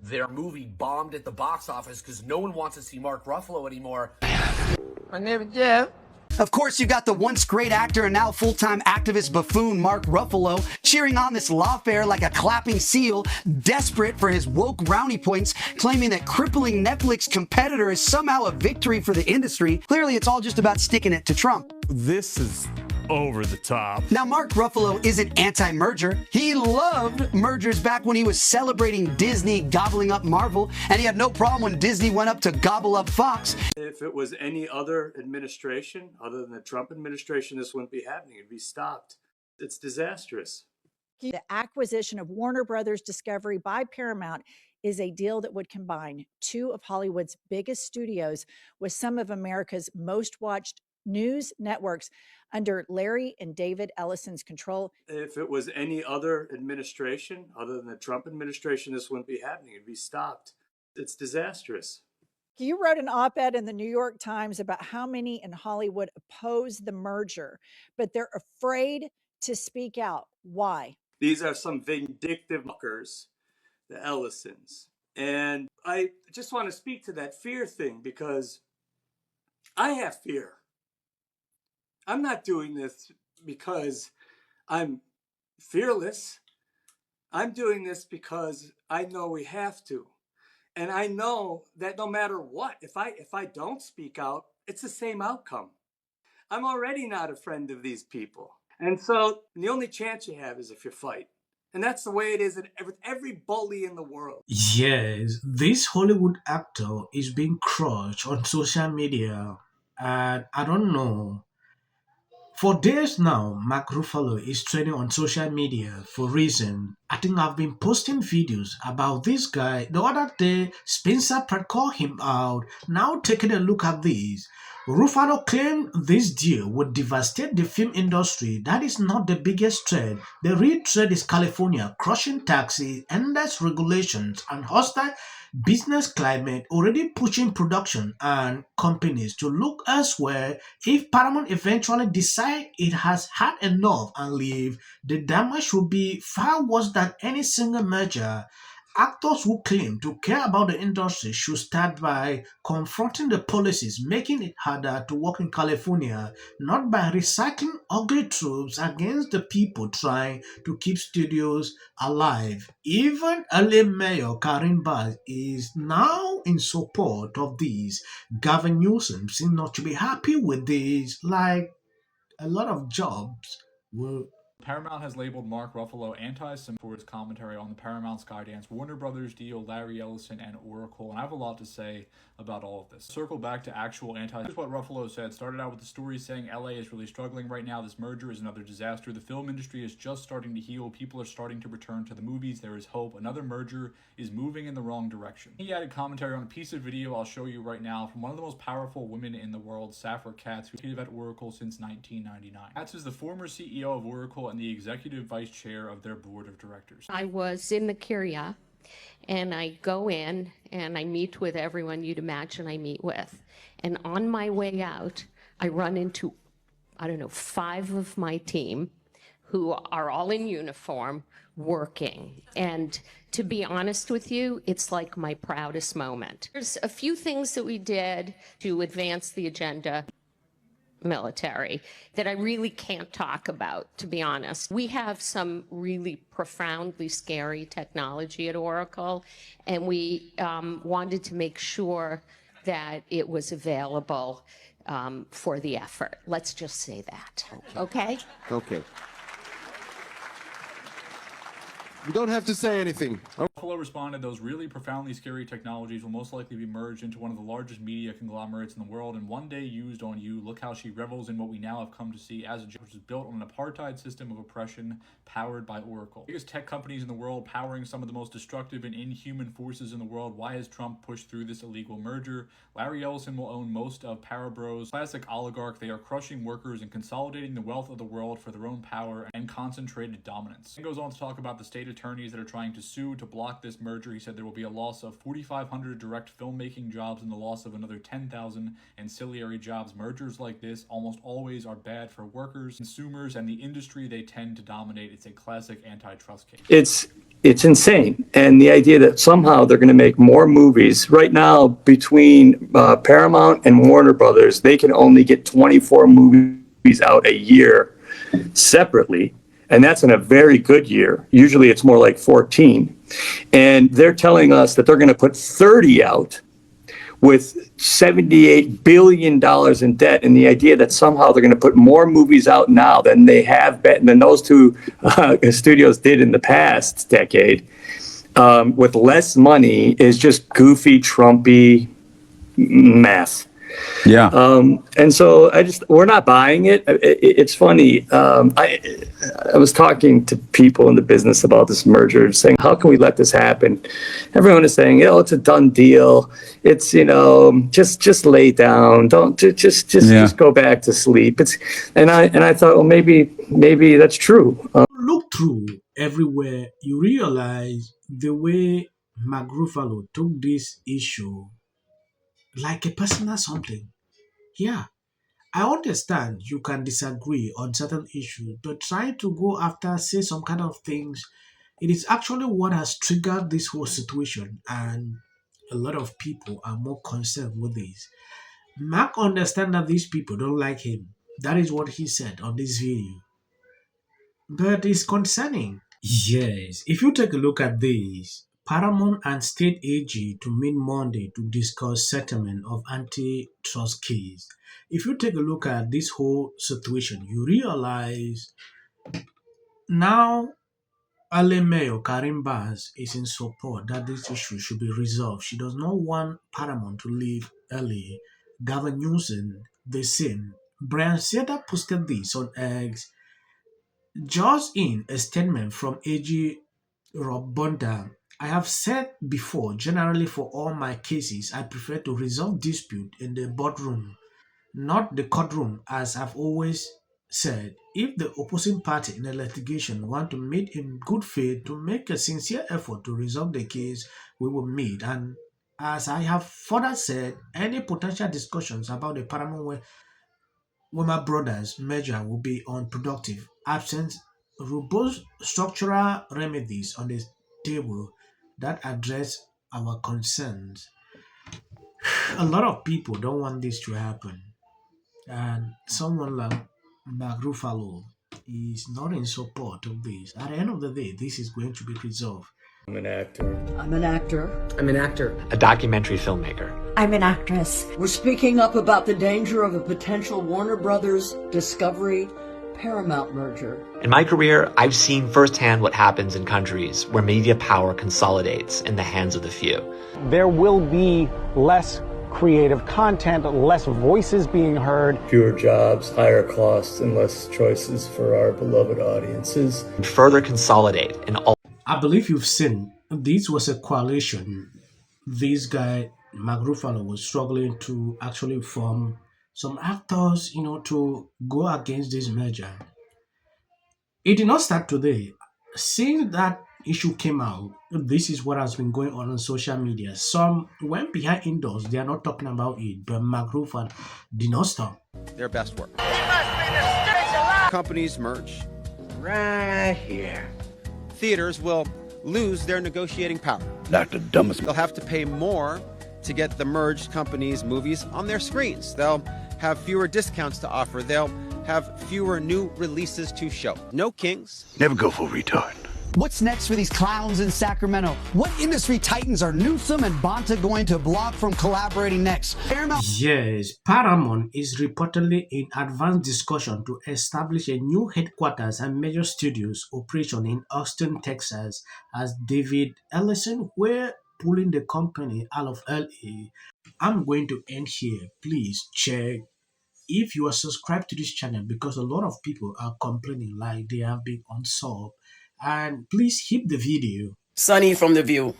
their movie bombed at the box office because no one wants to see Mark Ruffalo anymore. My name is Jeff. Of course, you got the once great actor and now full-time activist buffoon Mark Ruffalo cheering on this lawfare like a clapping seal, desperate for his woke brownie points, claiming that crippling Netflix competitor is somehow a victory for the industry. Clearly, it's all just about sticking it to Trump. This is over the top. Now, Mark Ruffalo isn't anti-merger. He loved mergers back when he was celebrating Disney gobbling up Marvel, and he had no problem when Disney went up to gobble up Fox. If it was any other administration, other than the Trump administration, this wouldn't be happening. It'd be stopped. It's disastrous. The acquisition of Warner Brothers Discovery by Paramount is a deal that would combine two of Hollywood's biggest studios with some of America's most watched news networks under Larry and David Ellison's control. If it was any other administration, other than the Trump administration, this wouldn't be happening. It'd be stopped. It's disastrous. You wrote an op-ed in the New York Times about how many in Hollywood oppose the merger, but they're afraid to speak out. Why? These are some vindictive fuckers, the Ellisons. And I just want to speak to that fear thing because I have fear. I'm not doing this because I'm fearless. I'm doing this because I know we have to. And I know that no matter what, if I don't speak out, it's the same outcome. I'm already not a friend of these people. And so the only chance you have is if you fight. And that's the way it is with every bully in the world. Yes, this Hollywood actor is being crushed on social media. And I don't know. For days now, Mark Ruffalo is trending on social media for reason. I think I've been posting videos about this guy. The other day, Spencer Pratt called him out. Now taking a look at this. Ruffalo claimed this deal would devastate the film industry. That is not the biggest threat. The real threat is California crushing taxes, endless regulations, and hostile business climate already pushing production and companies to look elsewhere. If Paramount eventually decide it has had enough and leave, the damage will be far worse than any single merger. Actors who claim to care about the industry should start by confronting the policies making it harder to work in California, not by recycling ugly tropes against the people trying to keep studios alive. Even LA Mayor Karen Bass is now in support of this. Gavin Newsom seems not to be happy with this, like a lot of jobs will. Paramount has labeled Mark Ruffalo anti-Semitic for his commentary on the Paramount Skydance Warner Brothers deal, Larry Ellison, and Oracle, and I have a lot to say about all of this. Circle back to actual Here's what Ruffalo said. Started out with the story saying LA is really struggling right now. This merger is another disaster. The film industry is just starting to heal. People are starting to return to the movies. There is hope. Another merger is moving in the wrong direction. He added commentary on a piece of video I'll show you right now from one of the most powerful women in the world, Safra Katz, who's been at Oracle since 1999. Katz is the former CEO of Oracle and the executive vice chair of their board of directors. I was in the Curia, and I go in and I meet with everyone you'd imagine I meet with. And on my way out, I run into, 5 of my team who are all in uniform working. And to be honest with you, it's like my proudest moment. There's a few things that we did to advance the agenda military that I really can't talk about, to be honest. We have some really profoundly scary technology at Oracle, and we wanted to make sure that it was available for the effort. Let's just say that, okay? Okay. You don't have to say anything. Ruffalo responded, those really profoundly scary technologies will most likely be merged into one of the largest media conglomerates in the world and one day used on you. Look how she revels in what we now have come to see as a joke, which is built on an apartheid system of oppression powered by Oracle. Biggest tech companies in the world powering some of the most destructive and inhuman forces in the world. Why has Trump pushed through this illegal merger? Larry Ellison will own most of Parabros. Classic oligarch, they are crushing workers and consolidating the wealth of the world for their own power and concentrated dominance. He goes on to talk about the state attorneys that are trying to sue to block block this merger. He said there will be a loss of 4,500 direct filmmaking jobs and the loss of another 10,000 ancillary jobs. Mergers like this almost always are bad for workers, consumers, and the industry they tend to dominate. It's a classic antitrust case. It's insane. And the idea that somehow they're going to make more movies. Right now, between Paramount and Warner Brothers, they can only get 24 movies out a year separately. And that's in a very good year. Usually it's more like 14. And they're telling us that they're going to put 30 out with $78 billion in debt, and the idea that somehow they're going to put more movies out now than they have been, than those two studios did in the past decade, with less money is just goofy, Trumpy math. Yeah. And so we're not buying it. It's funny. I was talking to people in the business about this merger, saying, how can we let this happen? Everyone is saying, it's a done deal. It's, just lay down. Don't just go back to sleep. And I thought, well, maybe that's true. Look through everywhere, you realize the way Mark Ruffalo took this issue like a personal something. Yeah, I understand you can disagree on certain issues, but try to go after, say some kind of things, it is actually what has triggered this whole situation, and a lot of people are more concerned with this. Mark understands that these people don't like him. That is what he said on this video. But it's concerning. Yes, if you take a look at this, Paramount and State AG to meet Monday to discuss settlement of antitrust case. If you take a look at this whole situation, you realize now Ale Mayor Karim Baz is in support that this issue should be resolved. She does not want Paramount to leave LA. Gavin Newsom, the same. Brian Sieda posted this on X. Just in a statement from AG Rob Bonda, I have said before, generally for all my cases, I prefer to resolve dispute in the boardroom, not the courtroom, as I've always said. If the opposing party in a litigation want to meet in good faith to make a sincere effort to resolve the case, we will meet. And as I have further said, any potential discussions about the Paramount Warner Brothers merger will be unproductive, absent robust structural remedies on the table that address our concerns. A lot of people don't want this to happen, and someone like Mark Ruffalo is not in support of this. At the end of the day, this is going to be resolved. I'm an actor. I'm an actor. I'm an actor. A documentary filmmaker. I'm an actress. We're speaking up about the danger of a potential Warner Brothers Discovery Paramount merger. In my career, I've seen firsthand what happens in countries where media power consolidates in the hands of the few. There will be less creative content, less voices being heard. Fewer jobs, higher costs, and less choices for our beloved audiences. And further consolidate in all. I believe you've seen this was a coalition. This guy, Mark Ruffalo, was struggling to actually form some actors, to go against this merger. It did not start today. Since that issue came out, this is what has been going on social media. Some went behind indoors. They are not talking about it, but Mark Ruffalo did not stop. Their best work. Companies merge. Right here. Theaters will lose their negotiating power. Not the dumbest. They'll have to pay more to get the merged companies' movies on their screens. They'll have fewer discounts to offer. They'll have fewer new releases to show. No kings. Never go for a retard. What's next for these clowns in Sacramento? What industry titans are Newsom and Bonta going to block from collaborating next? Paramount. Yes, Paramount is reportedly in advanced discussion to establish a new headquarters and major studios operation in Austin, Texas, as David Ellison were pulling the company out of LA. I'm going to end here. Please check if you are subscribed to this channel, because a lot of people are complaining like they have been unsolved. And please hit the video. Sunny from The View.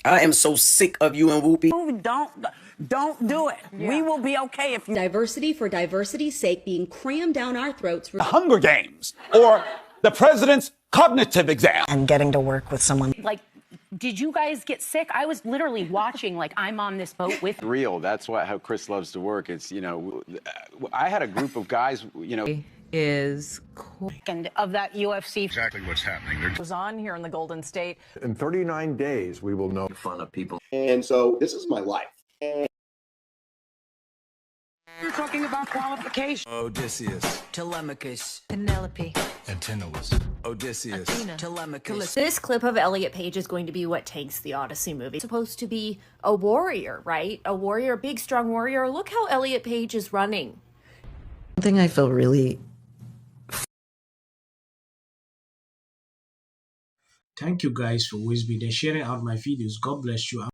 I am so sick of you and Whoopi. Don't do it. Yeah. We will be okay if you... Diversity for diversity's sake being crammed down our throats. The Hunger Games or the president's cognitive exam. And getting to work with someone like Did you guys get sick? I was literally watching, like I'm on this boat with. Real. That's how Chris loves to work. It's, I had a group of guys, is cool. And of that UFC. Exactly what's happening. Was on here in the Golden State. In 39 days, we will know. Fun of people. And so this is my life. You're talking about qualification. Odysseus, Telemachus, Penelope, Antinous, Odysseus, Athena, Telemachus. This clip of Elliot Page is going to be what tanks the Odyssey movie. It's supposed to be a warrior, right? A warrior, a big, strong warrior. Look how Elliot Page is running. One thing I feel really. Thank you guys for always being there, sharing out my videos. God bless you.